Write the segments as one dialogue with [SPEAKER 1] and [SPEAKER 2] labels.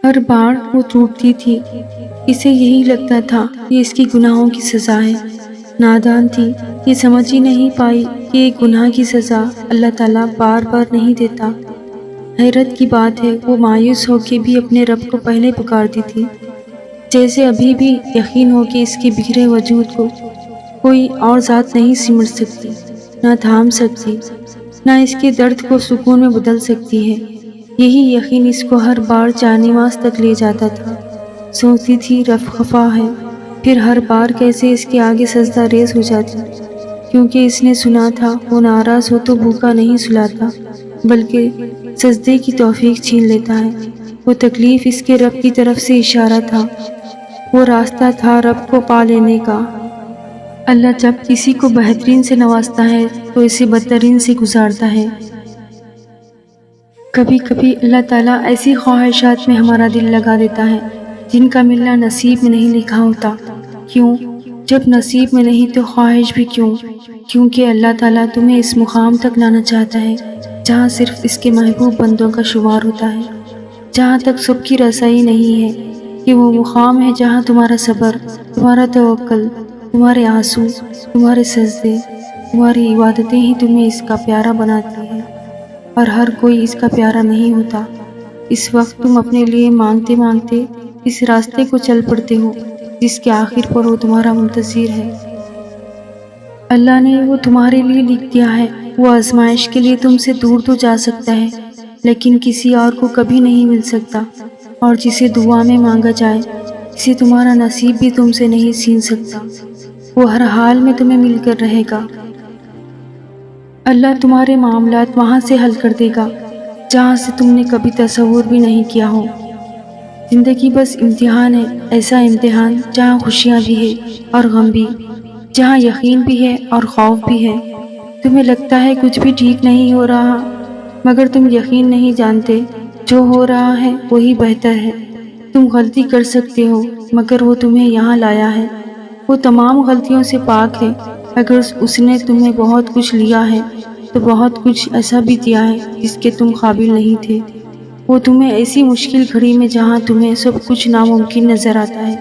[SPEAKER 1] ہر بار وہ ٹوٹتی تھی، اسے یہی لگتا تھا کہ اس کی گناہوں کی سزا ہے۔ نادان تھی، یہ سمجھ ہی نہیں پائی کہ ایک گناہ کی سزا اللہ تعالیٰ بار بار نہیں دیتا۔ حیرت کی بات ہے، وہ مایوس ہو کے بھی اپنے رب کو پہلے پکارتی تھی، جیسے ابھی بھی یقین ہو کہ اس کے بکھرے وجود کو کوئی اور ذات نہیں سمٹ سکتی، نہ تھام سکتی، نہ اس کے درد کو سکون میں بدل سکتی ہے۔ یہی یقین اس کو ہر بار جانماز تک لے جاتا تھا۔ سوچتی تھی رب خفا ہے، پھر ہر بار کیسے اس کے آگے سجدہ ریز ہو جاتی، کیونکہ اس نے سنا تھا وہ ناراض ہو تو بھوکا نہیں سلاتا، بلکہ سجدے کی توفیق چھین لیتا ہے۔ وہ تکلیف اس کے رب کی طرف سے اشارہ تھا، وہ راستہ تھا رب کو پا لینے کا۔ اللہ جب کسی کو بہترین سے نوازتا ہے تو اسے بدترین سے گزارتا ہے۔ کبھی کبھی اللہ تعالیٰ ایسی خواہشات میں ہمارا دل لگا دیتا ہے جن کا ملنا نصیب میں نہیں لکھا ہوتا۔ کیوں؟ جب نصیب میں نہیں تو خواہش بھی کیوں؟ کیونکہ اللہ تعالیٰ تمہیں اس مقام تک لانا چاہتا ہے جہاں صرف اس کے محبوب بندوں کا شمار ہوتا ہے، جہاں تک سب کی رسائی نہیں ہے۔ کہ وہ مقام ہے جہاں تمہارا صبر، تمہارا توکل، تمہارے آنسو، تمہارے سجدے، تمہاری عبادتیں ہی تمہیں اس کا پیارا بناتی ہیں، اور ہر کوئی اس کا پیارا نہیں ہوتا۔ اس وقت تم اپنے لیے مانگتے مانگتے اس راستے کو چل پڑتے ہو جس کے آخر پر وہ تمہارا منتظر ہے۔ اللہ نے وہ تمہارے لیے لکھ دیا ہے۔ وہ آزمائش کے لیے تم سے دور تو جا سکتا ہے، لیکن کسی اور کو کبھی نہیں مل سکتا، اور جسے دعا میں مانگا جائے، اسے تمہارا نصیب بھی تم سے نہیں چھین سکتا۔ وہ ہر حال میں تمہیں مل کر رہے گا۔ اللہ تمہارے معاملات وہاں سے حل کر دے گا جہاں سے تم نے کبھی تصور بھی نہیں کیا ہو۔ زندگی بس امتحان ہے، ایسا امتحان جہاں خوشیاں بھی ہے اور غم بھی، جہاں یقین بھی ہے اور خوف بھی ہے۔ تمہیں لگتا ہے کچھ بھی ٹھیک نہیں ہو رہا، مگر تم یقین نہیں جانتے جو ہو رہا ہے وہی بہتر ہے۔ تم غلطی کر سکتے ہو، مگر وہ تمہیں یہاں لایا ہے۔ وہ تمام غلطیوں سے پاک ہے۔ اگر اس نے تمہیں بہت کچھ لیا ہے تو بہت کچھ ایسا بھی دیا ہے جس کے تم قابل نہیں تھے۔ وہ تمہیں ایسی مشکل گھڑی میں جہاں تمہیں سب کچھ ناممکن نظر آتا ہے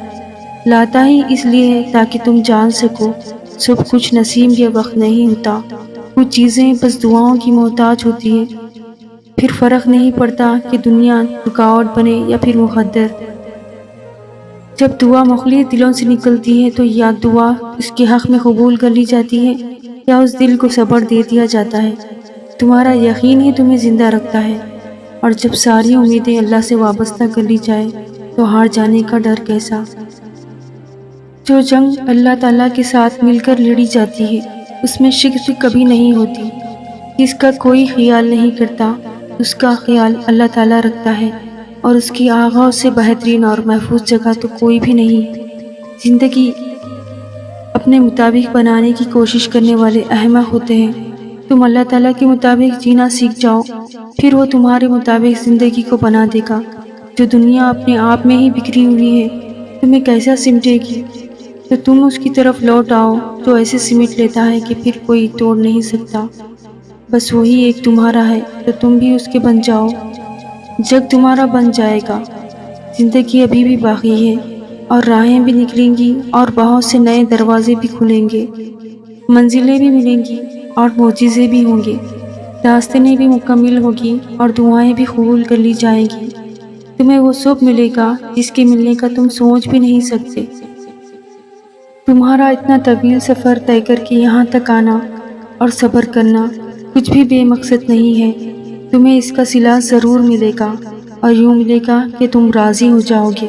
[SPEAKER 1] لاتا ہی اس لیے ہے تاکہ تم جان سکو سب کچھ نصیب یا وقت نہیں ہوتا۔ کچھ چیزیں بس دعاؤں کی محتاج ہوتی ہے، پھر فرق نہیں پڑتا کہ دنیا رکاوٹ بنے یا پھر مقدر۔ جب دعا مخلص دلوں سے نکلتی ہے تو یا دعا اس کے حق میں قبول کر لی جاتی ہے یا اس دل کو صبر دے دیا جاتا ہے۔ تمہارا یقین ہی تمہیں زندہ رکھتا ہے، اور جب ساری امیدیں اللہ سے وابستہ کر لی جائے تو ہار جانے کا ڈر کیسا۔ جو جنگ اللہ تعالیٰ کے ساتھ مل کر لڑی جاتی ہے اس میں شکست کبھی نہیں ہوتی۔ جس کا کوئی خیال نہیں کرتا اس کا خیال اللہ تعالیٰ رکھتا ہے، اور اس کی آغاز سے بہترین اور محفوظ جگہ تو کوئی بھی نہیں۔ زندگی اپنے مطابق بنانے کی کوشش کرنے والے احمق ہوتے ہیں۔ تم اللہ تعالیٰ کے مطابق جینا سیکھ جاؤ، پھر وہ تمہارے مطابق زندگی کو بنا دے گا۔ جو دنیا اپنے آپ میں ہی بکھری ہوئی ہے تمہیں کیسا سمٹے گی؟ تو تم اس کی طرف لوٹ آؤ جو ایسے سمٹ لیتا ہے کہ پھر کوئی توڑ نہیں سکتا۔ بس وہی ایک تمہارا ہے تو تم بھی اس کے بن جاؤ، جگ تمہارا بن جائے گا۔ زندگی ابھی بھی باقی ہے، اور راہیں بھی نکلیں گی، اور بہت سے نئے دروازے بھی کھلیں گے، منزلیں بھی ملیں گی اور معجزے بھی ہوں گے، داستانیں بھی مکمل ہوگی اور دعائیں بھی قبول کر لی جائیں گی۔ تمہیں وہ سب ملے گا جس کے ملنے کا تم سوچ بھی نہیں سکتے۔ تمہارا اتنا طویل سفر طے کر کے یہاں تک آنا اور صبر کرنا کچھ بھی بے مقصد نہیں ہے۔ تمہیں اس کا صلہ ضرور ملے گا، اور یوں ملے گا کہ تم راضی ہو جاؤ گے۔